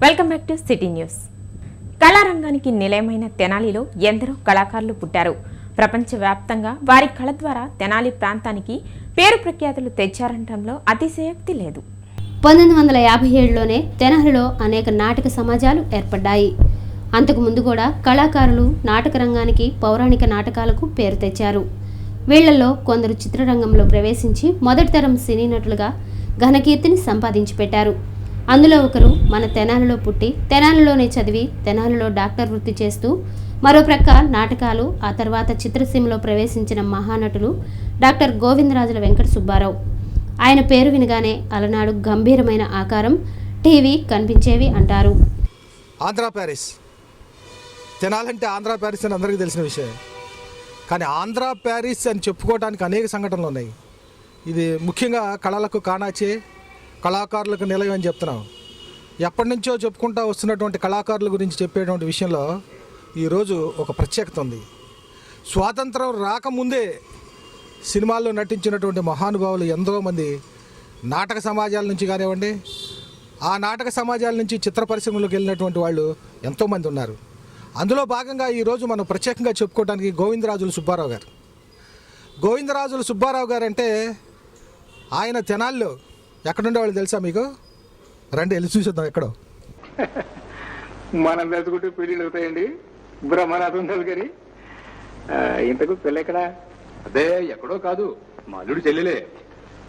Welcome back to city news. కళారంగానికి నిలయమైన తెనాలిలో ఎందరో కళాకారులు పుట్టారు. ప్రపంచవ్యాప్తంగా వారి కళ ద్వారా తెనాలి ప్రాంతానికి పేరు ప్రఖ్యాతులు తెచ్చారనడంలో అతిశయోక్తి లేదు. 1957లోనే తెనాలిలో అనేక నాటక సమాజాలు ఏర్పడ్డాయి. అంతకుముందు కూడా కళాకారులు నాటక రంగానికి పౌరాణిక నాటకాలకు పేరు తెచ్చారు. వీళ్లలో కొందరు చిత్రరంగంలో ప్రవేశించి మొదటి తరం సినీ నటులుగా ఘనకీర్తిని సంపాదించి పెట్టారు. అందులో ఒకరు మన తెనాలిలో పుట్టి తెనాలిలోనే చదివి తెనాలిలో డాక్టర్ వృత్తి చేస్తూ మరో ప్రక్క నాటకాలు ఆ తర్వాత చిత్రసీమలో ప్రవేశించిన మహానటులు డాక్టర్ గోవిందరాజుల వెంకట సుబ్బారావు. ఆయన పేరు వినగానే అలనాడు గంభీరమైన ఆకారం, టీవీ కనిపించేవి అంటారు. ఆంధ్ర ప్యారిస్, తెనాలంటే ఆంధ్ర ప్యారిస్ అని అందరికీ తెలిసిన విషయం. కానీ ఆంధ్ర ప్యారిస్ అని చెప్పుకోవడానికి అనేక సంఘటనలు ఉన్నాయి. ఇది ముఖ్యంగా కళలకు కానాచే, కళాకారులకు నిలయం అని చెప్తున్నాం. ఎప్పటి నుంచో చెప్పుకుంటూ వస్తున్నటువంటి కళాకారుల గురించి చెప్పేటువంటి విషయంలో ఈరోజు ఒక ప్రత్యేకత ఉంది. స్వాతంత్రం రాకముందే సినిమాల్లో నటించినటువంటి మహానుభావులు ఎంతోమంది నాటక సమాజాల నుంచి కానివ్వండి, ఆ నాటక సమాజాల నుంచి చిత్ర పరిశ్రమలోకి వెళ్ళినటువంటి వాళ్ళు ఎంతోమంది ఉన్నారు. అందులో భాగంగా ఈరోజు మనం ప్రత్యేకంగా చెప్పుకోవడానికి గోవిందరాజుల సుబ్బారావు గారు. గోవిందరాజుల సుబ్బారావు గారు అంటే ఆయన తెనాల్లో ఎక్కడుండే వాళ్ళు తెలుసా మీకు? రండి వెళ్ళి చూసేద్దాం. ఎక్కడో మనం తెలుసుకుంటే పెళ్ళిళ్ళు అవుతాయండి. బ్రహ్మనాథం గారి ఇంతకు పెళ్ళి ఎక్కడా? అదే ఎక్కడో కాదు, మా అల్లుడు చెల్లెలే.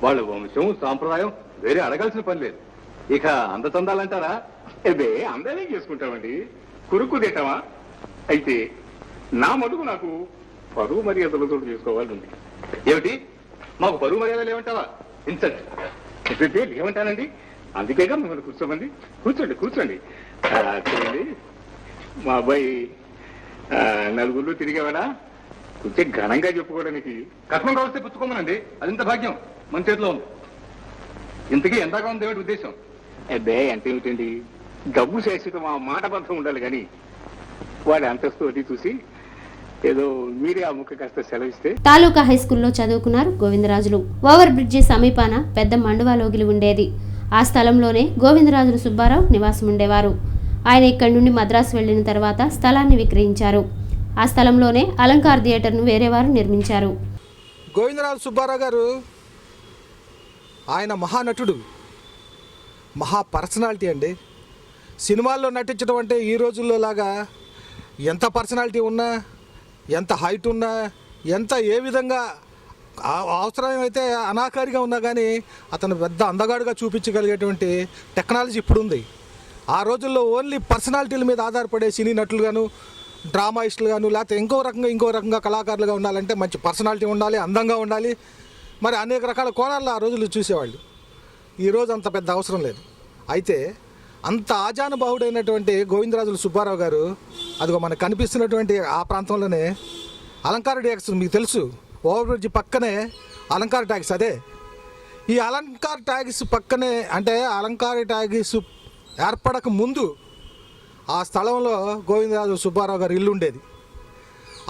వాళ్ళ వంశం సాంప్రదాయం వేరే అడగాల్సిన పని లేదు. ఇక అందచందాలంటారా? అదే అందరే చేసుకుంటామండి, కురుక్కు తింటామా? అయితే నా మటుకు నాకు పరువు మర్యాదలతో చేసుకోవాలి ఉంది. ఏమిటి, మాకు పరువు మర్యాదలు ఏమంటావా? ఇన్సల్ట్. ఏమంటానండి, అందుకేగా మిమ్మల్ని కూర్చోమండి. కూర్చోండి కూర్చోండి. చూడండి, మా అబ్బాయి నలుగురిలో తిరిగేవాడా? కొంచెం ఘనంగా చెప్పుకోవడానికి కట్నం కావస్తే పుచ్చుకోమనండి, అదింత భాగ్యం మన చేతిలో ఉంది. ఇంతకీ ఎంతగా ఉంది ఏమిటి ఉద్దేశం? అబ్బే అంటే ఏమిటండి, డబ్బు శాశ్వతం ఆ మాట బద్దం ఉండాలి కానీ వాడి అంతస్తు అది చూసి ఏదో మీరే ఆ ముక్క కాస్త సెలవిస్తే. తాలూకా హై స్కూల్లో చదువుకున్నారు గోవిందరాజులు. ఓవర్ బ్రిడ్జి సమీపాన పెద్ద మండువాలోగిలి ఉండేది. ఆ స్థలంలోనే గోవిందరాజులు సుబ్బారావు నివాసం ఉండేవారు. ఆయన ఇక్కడి నుండి మద్రాసు వెళ్లిన తర్వాత స్థలాన్ని విక్రయించారు. ఆ స్థలంలోనే అలంకార్ థియేటర్ను వేరేవారు నిర్మించారు. గోవిందరాజు సుబ్బారావు గారు ఆయన మహానటుడు, మహా పర్సనాలిటీ అండి. సినిమాల్లో నటించడం అంటే ఈ రోజుల్లో లాగా ఎంత పర్సనాలిటీ ఉన్నా, ఎంత హైట్ ఉన్నా, ఎంత ఏ విధంగా అవసరమైతే అనాకారిగా ఉన్నా కానీ అతను పెద్ద అందగాడుగా చూపించగలిగేటువంటి టెక్నాలజీ ఇప్పుడు ఉంది. ఆ రోజుల్లో ఓన్లీ పర్సనాలిటీల మీద ఆధారపడే సినీ నటులుగాను, డ్రామాయిస్టులుగాను, లేకపోతే ఇంకో రకంగా కళాకారులుగా ఉండాలంటే మంచి పర్సనాలిటీ ఉండాలి, అందంగా ఉండాలి. మరి అనేక రకాల కోణాల్లో ఆ రోజుల్లో చూసేవాళ్ళు. ఈరోజు అంత పెద్ద అవసరం లేదు. అయితే అంత ఆజానుబాహుడైనటువంటి గోవిందరాజుల సుబ్బారావు గారు అదిగో మనకు కనిపిస్తున్నటువంటి ఆ ప్రాంతంలోనే అలంకార ట్యాక్స్, మీకు తెలుసు, ఓవర్ బ్రిడ్జ్ పక్కనే అలంకార ట్యాక్స్. అదే ఈ అలంకార ట్యాక్స్ పక్కనే, అంటే అలంకార ట్యాక్స్ ఏర్పడక ముందు ఆ స్థలంలో గోవిందరాజుల సుబ్బారావు గారు ఇల్లు ఉండేది.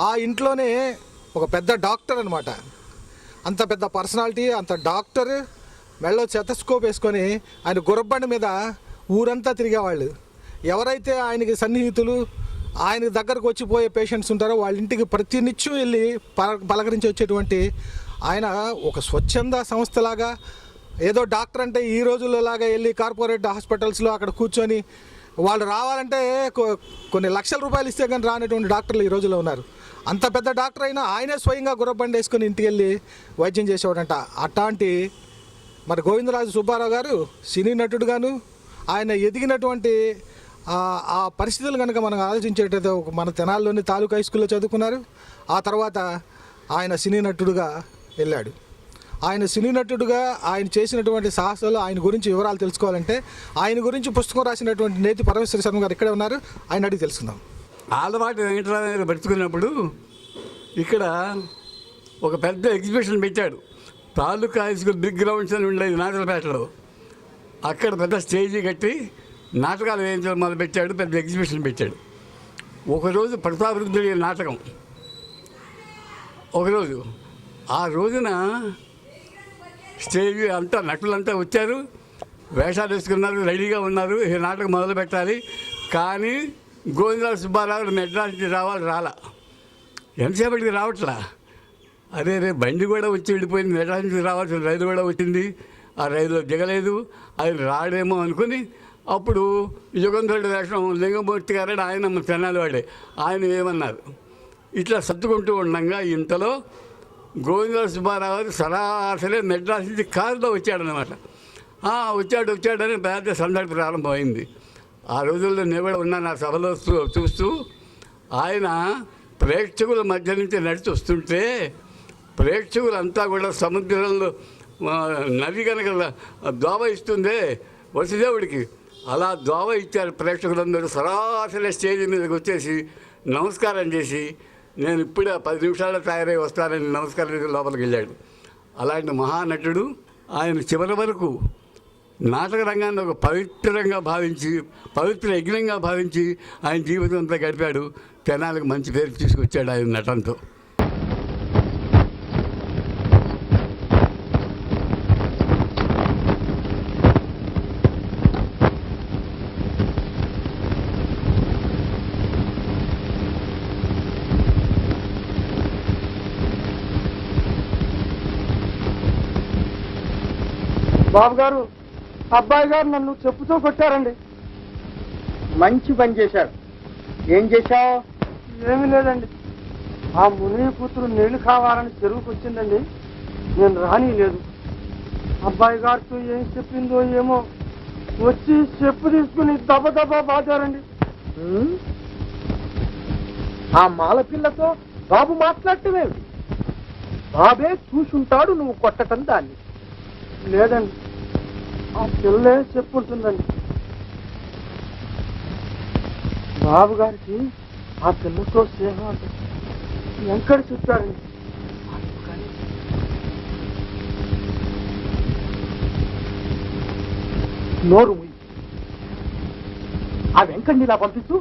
ఆ ఇంట్లోనే ఒక పెద్ద డాక్టర్ అనమాట. అంత పెద్ద పర్సనాలిటీ, అంత డాక్టర్, మెళ్ళో చెతస్కోప్ వేసుకొని ఆయన గుర్రబండి మీద ఊరంతా తిరిగేవాళ్ళు. ఎవరైతే ఆయనకి సన్నిహితులు, ఆయన దగ్గరకు వచ్చిపోయే పేషెంట్స్ ఉంటారో వాళ్ళ ఇంటికి ప్రతినిత్యం వెళ్ళి పలకరించి వచ్చేటువంటి ఆయన ఒక స్వచ్ఛంద సంస్థలాగా, ఏదో డాక్టర్ అంటే ఈ రోజుల్లో లాగా వెళ్ళి కార్పొరేట్ హాస్పిటల్స్లో అక్కడ కూర్చొని వాళ్ళు రావాలంటే కొన్ని లక్షల రూపాయలు ఇస్తే కానీ రానటువంటి డాక్టర్లు ఈ రోజుల్లో ఉన్నారు. అంత పెద్ద డాక్టర్ అయినా ఆయనే స్వయంగా గుర్రబండి వేసుకొని ఇంటికి వెళ్ళి వైద్యం చేసేవాడంట. అట్లాంటి మరి గోవిందరాజు సుబ్బారావు గారు సినీ నటుడుగాను, ఆయన ఎదిగినటువంటి ఆ పరిస్థితులు కనుక మనం ఆలోచించేటైతే మన తెనాల్లోని తాలూకా హై స్కూల్లో చదువుకున్నారు. ఆ తర్వాత ఆయన సినీ నటుడుగా వెళ్ళాడు. ఆయన సినీ నటుడుగా ఆయన చేసినటువంటి సాహసాలు, ఆయన గురించి వివరాలు తెలుసుకోవాలంటే ఆయన గురించి పుస్తకం రాసినటువంటి నేతి పరమేశ్వర శర్మ గారు ఇక్కడే ఉన్నారు. ఆయన అడిగి తెలుసుకుందాం. ఆలపాటి వెంకటరామయ్య పెట్టుకున్నప్పుడు ఇక్కడ ఒక పెద్ద ఎగ్జిబిషన్ పెట్టాడు. తాలూకా హై స్కూల్ బిగ్ గ్రౌండ్స్ అని ఉండేది నాగలపేటలో. అక్కడ పెద్ద స్టేజీ కట్టి నాటకాలు వేయించడం మొదలుపెట్టాడు, పెద్ద ఎగ్జిబిషన్ పెట్టాడు. ఒకరోజు ప్రతాపరుద్రుడి నాటకం ఒకరోజు. ఆ రోజున స్టేజ్ అంతా నటులంతా వచ్చారు. వేషాలు వేసుకున్నారు, రెడీగా ఉన్నారు, ఈ నాటకం మొదలు పెట్టాలి. కానీ గోవిందరావు సుబ్బారావు మెడ్రాస్ నుంచి రాలా. ఎంతసేపటికి రావట్లా. అదే బండి కూడా వచ్చి వెళ్ళిపోయింది, మెడ్రాస్ నుంచి రావాల్సిన రైలు కూడా వచ్చింది, ఆ రైలులో దిగలేదు. ఆయన రాడేమో అనుకుని అప్పుడు యుగంధరుడు వేషం లింగమూర్తి గారు, ఆయన తెనాలి వాడే, ఆయన ఏమన్నారు, ఇట్లా సర్దుకుంటూ ఉండగా ఇంతలో గోవిందరావు సుబ్బారావు సరాసరి మెడ్రాస్ నుంచి కారులో వచ్చాడనమాట. వచ్చాడని పెద్ద సందడి ప్రారంభమైంది. ఆ రోజుల్లో నేను కూడా ఉన్నాను ఆ సభలో చూస్తూ. ఆయన ప్రేక్షకుల మధ్య నుంచి నడిచి వస్తుంటే ప్రేక్షకులంతా కూడా సముద్రంలో నది కనుక దోవ ఇస్తుందే వసుదేవుడికి, అలా దోవ ఇచ్చారు. ప్రేక్షకులందరూ సరాసరి స్టేజ్ మీదకి వచ్చేసి నమస్కారం చేసి, నేను ఇప్పుడే 10 నిమిషాల్లో తయారై వస్తానని నమస్కారం చేసి లోపలికి వెళ్ళాడు. అలాంటి మహానటుడు ఆయన చివరి వరకు నాటక రంగాన్ని ఒక పవిత్రంగా భావించి, పవిత్ర యజ్ఞంగా భావించి ఆయన జీవితం అంతా గడిపాడు. తెనాలకు మంచి పేరు తీసుకొచ్చాడు ఆయన నటనతో. బాబు గారు, అబ్బాయి గారు నన్ను చెప్పుతో కొట్టారండి. మంచి పని చేశాడు. ఏం చేశావు? ఏమీ లేదండి, ఆ ముని కూతురు నీళ్లు కావాలని చెరువుకు వచ్చిందండి, నేను రాని లేదు. అబ్బాయి గారితో ఏం చెప్పిందో ఏమో, వచ్చి చెప్పు తీసుకుని దబదబా బాధారండి. ఆ మాల పిల్లతో బాబు మాట్లాడటమేమి? బాబే చూసుంటాడు నువ్వు కొట్టటం దాన్ని. లేదండి, ఆ పిల్లే చెప్పుంటుందండి. బాబు గారికి ఆ పిల్లతో స్నేహం అంటే వెంకట చెప్పారండి. నోరు ముయ్యి, ఆ వెంకటని ఇలా పంపించు.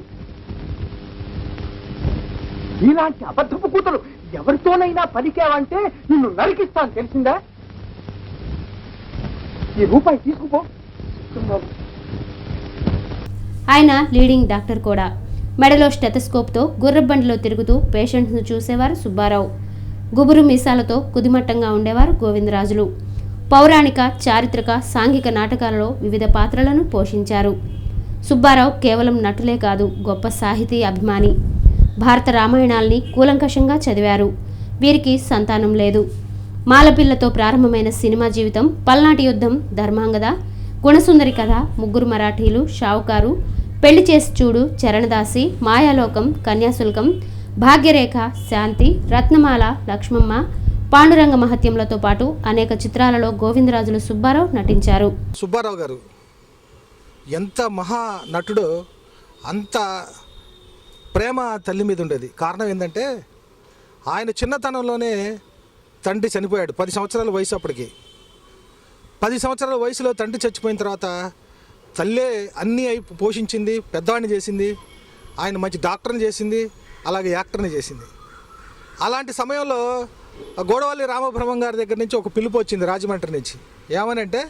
ఇలాంటి అబద్ధపు కూతురు ఎవరితోనైనా పలికావంటే నిన్ను నరికిస్తాను, తెలిసిందా? ఈ రూపాయి తీసుకుపో. ఆయన లీడింగ్ డాక్టర్ కూడా. మెడలో స్టెథోస్కోప్తో గుర్రబండిలో తిరుగుతూ పేషెంట్స్ను చూసేవారు సుబ్బారావు. గుబురు మీసాలతో కుదిమట్టంగా ఉండేవారు గోవిందరాజులు. పౌరాణిక, చారిత్రక, సాంఘిక నాటకాలలో వివిధ పాత్రలను పోషించారు. సుబ్బారావు కేవలం నటులే కాదు, గొప్ప సాహితీ అభిమాని. భారత రామాయణాల్ని కూలంకషంగా చదివారు. వీరికి సంతానం లేదు. మాలపిల్లతో ప్రారంభమైన సినిమా జీవితం పల్నాటి యుద్ధం, ధర్మాంగద, గుణసుందరి కథ, ముగ్గురు మరాఠీలు, షావుకారు, పెళ్లి చేసి చూడు, చరణదాసి, మాయాలోకం, కన్యాశుల్కం, భాగ్యరేఖ, శాంతి, రత్నమాల, లక్ష్మమ్మ, పాండురంగ మహత్యంలతో పాటు అనేక చిత్రాలలో గోవిందరాజులు సుబ్బారావు నటించారు. సుబ్బారావు గారు ఎంత మహా నటుడో అంత ప్రేమ తల్లి మీద ఉండేది. కారణం ఏంటంటే ఆయన చిన్నతనంలోనే తండ్రి చనిపోయాడు. 10 సంవత్సరాల వయసు. అప్పటికి 10 సంవత్సరాల వయసులో తండ్రి చచ్చిపోయిన తర్వాత తల్లే అన్నీ పోషించింది, పెద్దవాడిని చేసింది, ఆయన మంచి డాక్టర్ని చేసింది, అలాగే యాక్టర్ని చేసింది. అలాంటి సమయంలో గోడవల్లి రామబ్రహ్మం గారి దగ్గర నుంచి ఒక పిలుపు వచ్చింది రాజమండ్రి నుంచి. ఏమనంటే,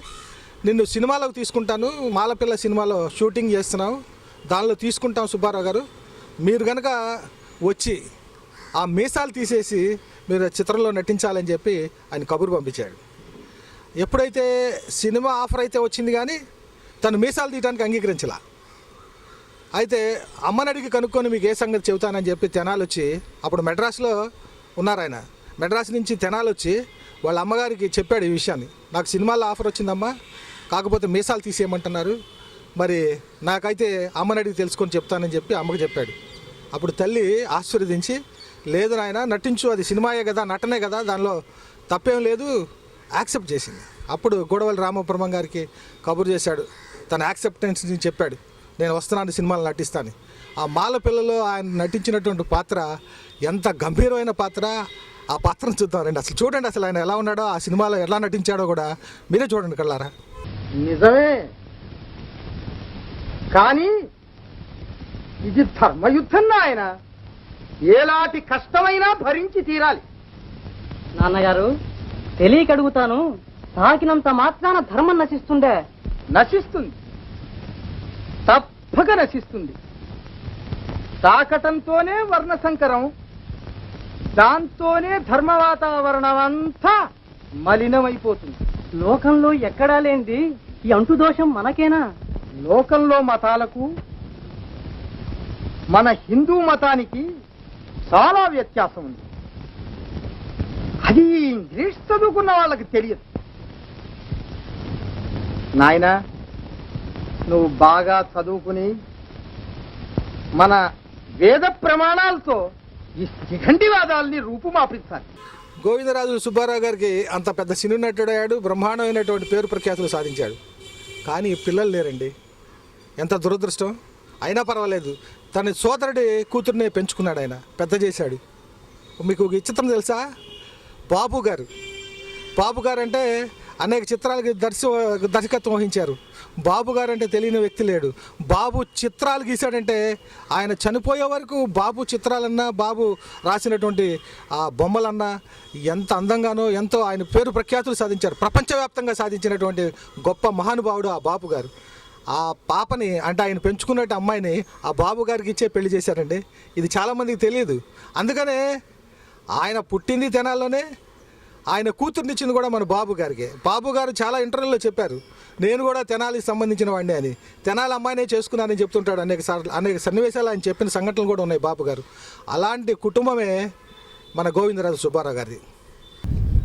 నిన్ను సినిమాలోకి తీసుకుంటాను, మాలపిల్ల సినిమాలో షూటింగ్ చేస్తున్నావు, దానిలో తీసుకుంటాం సుబ్బారావు గారు, మీరు కనుక వచ్చి ఆ మీసాలు తీసేసి మీరు చిత్రంలో నటించాలని చెప్పి ఆయన కబురు పంపించాడు. ఎప్పుడైతే సినిమా ఆఫర్ అయితే వచ్చింది కానీ తను మీసాలు తీయడానికి అంగీకరించలా. అయితే అమ్మని అడిగి కనుక్కొని మీకు ఏ సంగతి చెబుతానని చెప్పి తెనాలి వచ్చి, అప్పుడు మెడ్రాస్లో ఉన్నారు ఆయన, మెడ్రాస్ నుంచి తెనాలి వచ్చి వాళ్ళ అమ్మగారికి చెప్పాడు ఈ విషయాన్ని. నాకు సినిమాలో ఆఫర్ వచ్చిందమ్మా, కాకపోతే మీసాలు తీసేయమంటున్నారు, మరి నాకైతే అమ్మని అడిగి తెలుసుకొని చెప్తానని చెప్పి అమ్మకి చెప్పాడు. అప్పుడు తల్లి ఆశీర్వదించి, లేదు నాయన నటించు, అది సినిమాయే కదా, నటనే కదా, దానిలో తప్పేం లేదు, యాక్సెప్ట్ చేసింది. అప్పుడు గోడవల్లి రామబ్రహ్మం గారికి కబురు చేశాడు, తన యాక్సెప్టెన్స్ని చెప్పాడు, నేను వస్తున్నాను సినిమాలు నటిస్తాను. ఆ మాల పిల్లలో ఆయన నటించినటువంటి పాత్ర ఎంత గంభీరమైన పాత్ర, ఆ పాత్రను చూద్దాం రండి. అసలు చూడండి, అసలు ఆయన ఎలా ఉన్నాడో, ఆ సినిమాలో ఎలా నటించాడో కూడా మీరే చూడండి కళ్ళారా. నిజమే, కానీ ఇది ధర్మయుద్ధం ఆయన, ఎలాంటి కష్టమైనా భరించి తీరాలి. నాన్నగారు, తెలియక అడుగుతాను, తాకినంత మాత్రాన ధర్మం నశిస్తుండే? నశిస్తుంది, తప్పక నశిస్తుంది. తాకటంతోనే వర్ణ సంకరం, దాంతోనే ధర్మ వాతావరణం అంతా మలినమైపోతుంది. లోకంలో ఎక్కడా లేనిది ఈ అంటుదోషం మనకేనా? లోకంలో మతాలకు మన హిందూ మతానికి చాలా వ్యత్యాసం ఉంది. అది ఇంగ్లీష్ చదువుకున్న వాళ్ళకి తెలియదు. నాయనా, నువ్వు బాగా చదువుకుని మన వేద ప్రమాణాలతో ఈ శిఖండివాదాల్ని రూపుమాపించాలి. గోవిందరాజు సుబ్బారావు గారికి అంత పెద్ద సినీ నటుడయ్యాడు, బ్రహ్మాండమైనటువంటి పేరు ప్రఖ్యాతులు సాధించాడు. కానీ పిల్లలు లేరండి. ఎంత దురదృష్టం. అయినా పర్వాలేదు, తన సోదరుడి కూతుర్నే పెంచుకున్నాడు, ఆయన పెద్ద చేశాడు. మీకు ఒక చిత్రం తెలుసా? బాబు గారు అంటే అనేక చిత్రాలకి దర్శకత్వం వహించారు. బాబు గారు అంటే తెలియని వ్యక్తి లేడు. బాబు చిత్రాలు గీశాడంటే ఆయన చనిపోయే వరకు బాబు చిత్రాలన్నా, బాబు రాసినటువంటి ఆ బొమ్మలన్నా ఎంత అందంగానో ఎంతో ఆయన పేరు ప్రఖ్యాతులు సాధించారు. ప్రపంచవ్యాప్తంగా సాధించినటువంటి గొప్ప మహానుభావుడు ఆ బాబు గారు. ఆ పాపని అంటే ఆయన పెంచుకున్నట్టు అమ్మాయిని ఆ బాబు గారికి ఇచ్చే పెళ్లి చేశారండి. ఇది చాలామందికి తెలియదు. అందుకనే ఆయన పుట్టింది తెనాల్లోనే, ఆయన కూతుర్నిచ్చింది కూడా మన బాబు గారికి. బాబు గారు చాలా ఇంటర్వ్యూలో చెప్పారు, నేను కూడా తెనాలికి సంబంధించిన వాడిని అని. తెనాలి అమ్మాయినే చేసుకున్నానని చెప్తుంటాడు. అనేక సన్నివేశాలు ఆయన చెప్పిన సంఘటనలు కూడా ఉన్నాయి బాబు గారు. అలాంటి కుటుంబమే మన గోవిందరాజు సుబ్బారావు గారిది.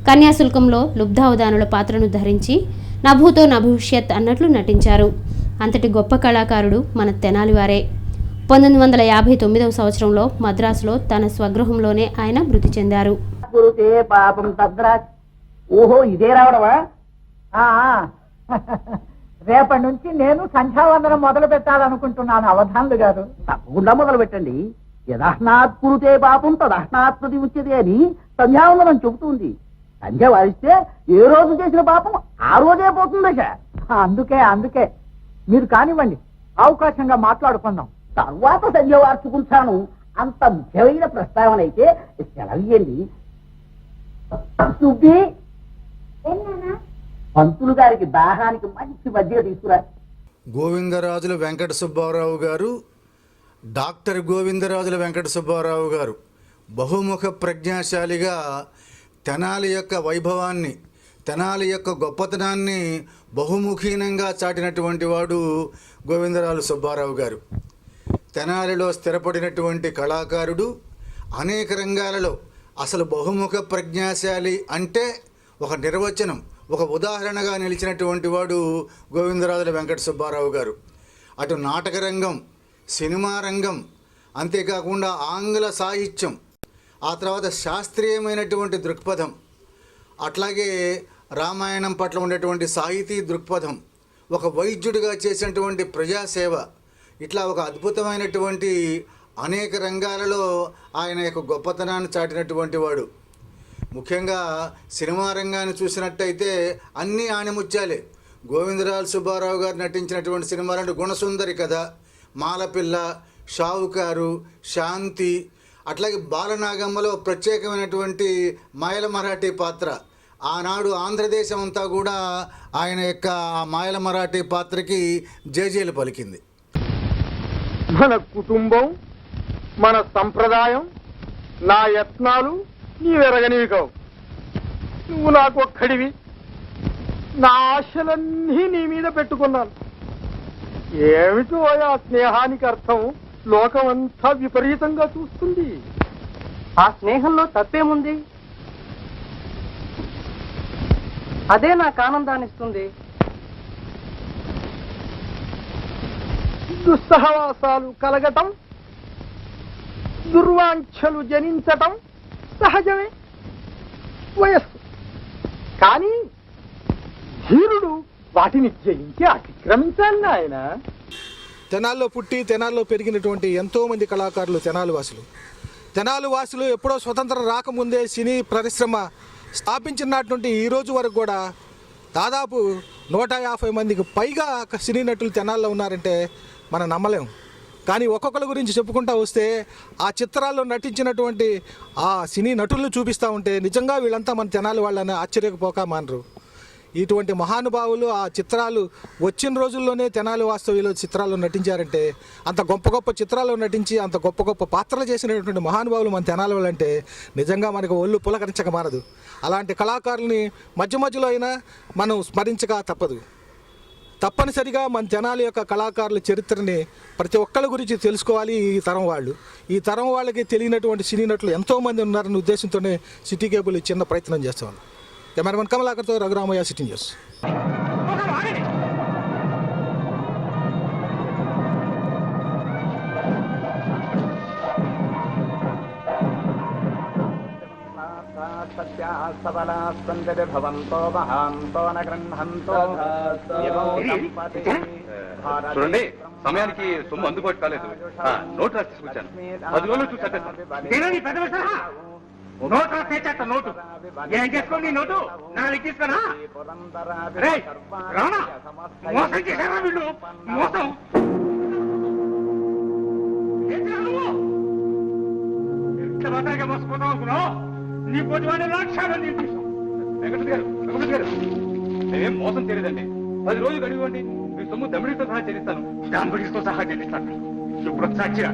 కన్యాశుల్కంలో లుబ్ధావధానుల పాత్రను ధరించి నభూతో నభవిష్యత్ అన్నట్లు నటించారు. అంతటి గొప్ప కళాకారుడు మన తెనాలివారే. 1959వ సంవత్సరంలో మద్రాసులో తన స్వగృహంలోనే ఆయన మృతి చెందారు. గురుతే పాపం తద్రా. ఓహో, ఇదే రావడమా? రేపటి నుంచి నేను సంధ్యావందనం మొదలు పెట్టాలనుకుంటున్నాను అవధానులు గారు. తప్పకుండా మొదలు పెట్టండి. యదహ్నాత్ కురుతే పాపం తదహ్నాత్ ప్రతి ఉచ్యతే అని సంధ్యావందనం చెబుతుంది. సంధ్య వారిస్తే ఏ రోజు చేసిన పాపం ఆ రోజే పోతుందట. అందుకే మీరు కానివ్వండి, అవకాశంగా మాట్లాడుకుందాం. తర్వాత సంధ్య వార్చుకుంటాను. అంత ముఖ్యమైన ప్రస్తావన అయితే సెలవియండి. సుబ్బి, పంతులు గారికి దాహానికి మంచి మజ్జిగ తీసుకురా. గోవిందరాజుల వెంకట సుబ్బారావు గారు, డాక్టర్ గోవిందరాజుల వెంకట సుబ్బారావు గారు బహుముఖ ప్రజ్ఞాశాలిగా తెనాలి యొక్క వైభవాన్ని, తెనాలి యొక్క గొప్పతనాన్ని బహుముఖీనంగా చాటినటువంటి వాడు గోవిందరాజుల సుబ్బారావు గారు. తెనాలిలో స్థిరపడినటువంటి కళాకారుడు. అనేక రంగాలలో అసలు బహుముఖ ప్రజ్ఞాశాలి అంటే ఒక నిర్వచనం, ఒక ఉదాహరణగా నిలిచినటువంటి వాడు గోవిందరాజుల వెంకట సుబ్బారావు గారు. అటు నాటక రంగం, సినిమా రంగం, అంతేకాకుండా ఆంగ్ల సాహిత్యం, ఆ తర్వాత శాస్త్రీయమైనటువంటి దృక్పథం, అట్లాగే రామాయణం పట్ల ఉండేటువంటి సాహితీ దృక్పథం, ఒక వైద్యుడిగా చేసినటువంటి ప్రజాసేవ, ఇట్లా ఒక అద్భుతమైనటువంటి అనేక రంగాలలో ఆయన యొక్క గొప్పతనాన్ని చాటినటువంటి వాడు. ముఖ్యంగా సినిమా రంగాన్ని చూసినట్టయితే అన్నీ ఆణిముత్యాలే. గోవిందరాజు సుబ్బారావు గారు నటించినటువంటి సినిమాలంటే గుణసుందరి కథ, మాలపిల్ల, షావుకారు, శాంతి, అట్లాగే బాలనాగమ్మలో ప్రత్యేకమైనటువంటి మాయల మరాఠీ పాత్ర. ఆనాడు ఆంధ్రదేశం అంతా కూడా ఆయన యొక్క ఆ మాయల మరాఠీ పాత్రకి జేజేలు పలికింది. మన కుటుంబం, మన సంప్రదాయం, నా యత్నాలు నీవెరగనివి కావు. నువ్వు నాకు ఒక్కడివి. నా ఆశలన్నీ నీ మీద పెట్టుకున్నాను. ఏమిటో ఆ స్నేహానికి అర్థం లోకం అంతా విపరీతంగా చూస్తుంది. ఆ స్నేహంలో తప్పేముంది? అదే నాకు ఆనందాన్ని ఇస్తుంది. దుస్సహవాసాలు కలగటం, దుర్వాంఛలు జనించటం సహజమే, వయస్సు. కానీ ధీరుడు వాటిని జయించి అతిక్రమించాలి ఆయన. తెనాల్లో పుట్టి తెనాల్లో పెరిగినటువంటి ఎంతోమంది కళాకారులు తెనాలి వాసులు ఎప్పుడో స్వతంత్రం రాకముందే సినీ పరిశ్రమ స్థాపించిన నాటి నుండి ఈ రోజు వరకు కూడా దాదాపు 150 మందికి పైగా సినీ నటులు తెనాల్లో ఉన్నారంటే మనం నమ్మలేం. కానీ ఒక్కొక్కరి గురించి చెప్పుకుంటూ వస్తే ఆ చిత్రాల్లో నటించినటువంటి ఆ సినీ నటులను చూపిస్తూ ఉంటే నిజంగా వీళ్ళంతా మన తెనాలి వాళ్ళని ఆశ్చర్యకపోక మానరు. ఇటువంటి మహానుభావులు ఆ చిత్రాలు వచ్చిన రోజుల్లోనే తెనాలి వాస్తవ్యులు చిత్రాల్లో నటించారంటే, అంత గొప్ప గొప్ప చిత్రాల్లో నటించి అంత గొప్ప గొప్ప పాత్రలు చేసినటువంటి మహానుభావులు మన తెనాలి వాళ్ళంటే నిజంగా మనకు ఒళ్ళు పులకరించక మానదు. అలాంటి కళాకారుల్ని మధ్య మధ్యలో అయినా మనం స్మరించక తప్పదు. తప్పనిసరిగా మన తెనాలి యొక్క కళాకారుల చరిత్రని ప్రతి ఒక్కళ్ళ గురించి తెలుసుకోవాలి. ఈ తరం వాళ్ళకి తెలియనటువంటి సినీ నటులు ఎంతోమంది ఉన్నారనే ఉద్దేశంతోనే సిటీ కేబుల్ చిన్న ప్రయత్నం చేస్తాం. కెమెరామెన్ కమలాకర్తో రఘురామయ్య, సిటీ న్యూస్. చూడండి, సమయానికి సొమ్ము అందుబాటు కాలేదు. నోటు రాసి తీసుకొచ్చాను. 10 రోజులు చూసి నోటు తెచ్చేస్తా. నోటు ఏం చేసుకోండి? నోటు నాలుగు తీసుకున్నా. మోసం చేశారా వీళ్ళు? మోసం ఎంత మోసపోతాం అనుకున్నావు? నీ పొద్దు వాడి లక్ష్యాలు వెంకటేశ్వర గారు, మేమేం మోసం చేయలేదండి. 10 రోజులు గడివ్వండి, మీ సొమ్ము దమిడితో సహా చెల్లిస్తాను. దమ్ముడితో సహా చెల్లిస్తాను. ఇప్పుడు సాక్షిరా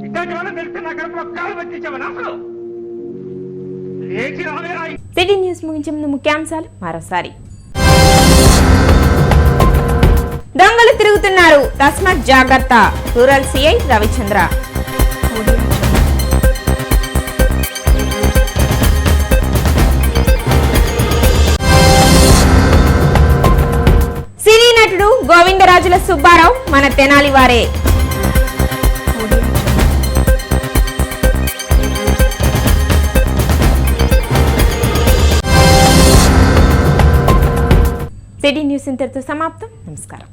ఇట్లాంటి వాళ్ళని తెలిస్తే నా కడుపులో కాలు పట్టించావని అసలు లేచి రావేరా. సిటీ న్యూస్ ముగించే ముందు ముఖ్యాంశాలు మరోసారి. దొంగలు తిరుగుతున్నారు, తస్మాత్ జాగ్రత్త. Rural CI Ravichandra. సినీ నటుడు గోవిందరాజుల సుబ్బారావు మన తెనాలి వారే. సిటీ న్యూస్ ఇంతటితో సమాప్తం. నమస్కారం.